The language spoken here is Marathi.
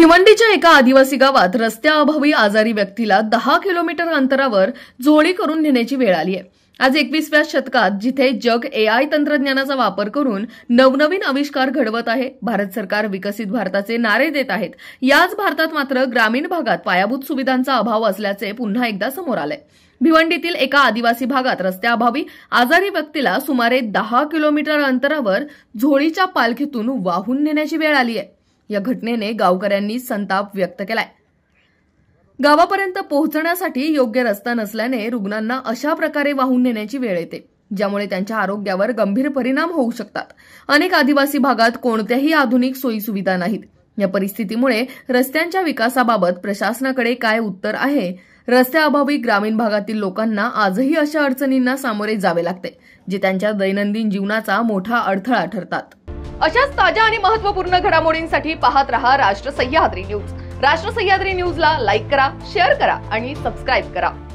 भिवंडीच्या एका आदिवासी गावात रस्त्याअभावी आजारी व्यक्तीला 10 किलोमीटर अंतरावर झोळी करून नेण्याची वेळ आली आहे। आज 21व्या शतकात जिथे जग एआय तंत्रज्ञानाचा वापर करून नवनवीन आविष्कार घडवत आहे, भारत सरकार विकसित भारताचे नारे देत आहेत, याच भारतात मात्र ग्रामीण भागात पायाभूत सुविधांचा अभाव असल्याचे पुन्हा एकदा समोर आले। भिवंडीतील एका आदिवासी भागात रस्त्याअभावी आजारी व्यक्तीला सुमारे 10 किलोमीटर अंतरावर झोळीच्या पालखीतून वाहून नेण्याची वेळ आली आहे। या घटनेने गावकऱ्यांनी संताप व्यक्त केलाय। गावापर्यंत पोहोचण्यासाठी योग्य रस्ता नसल्याने रुग्णांना अशा प्रकारे वाहून नेण्याची वेळ येते, ज्यामुळे त्यांच्या आरोग्यावर गंभीर परिणाम होऊ शकतात। अनेक आदिवासी भागात कोणत्याही आधुनिक सोयीसुविधा नाहीत। या परिस्थितीमुळे रस्त्यांच्या विकासाबाबत प्रशासनाकडे काय उत्तर आहे? रस्त्याअभावी ग्रामीण भागातील लोकांना आजही अशा अडचणींना सामोरे जावे लागते, जे त्यांच्या दैनंदिन जीवनाचा मोठा अडथळा ठरतात। अशाच ताज्या आणि महत्त्वपूर्ण घडामोडींसाठी पाहत रहा राष्ट्र सह्याद्री न्यूज। राष्ट्र सह्याद्री न्यूजला लाईक करा, शेअर करा आणि सबस्क्राईब करा।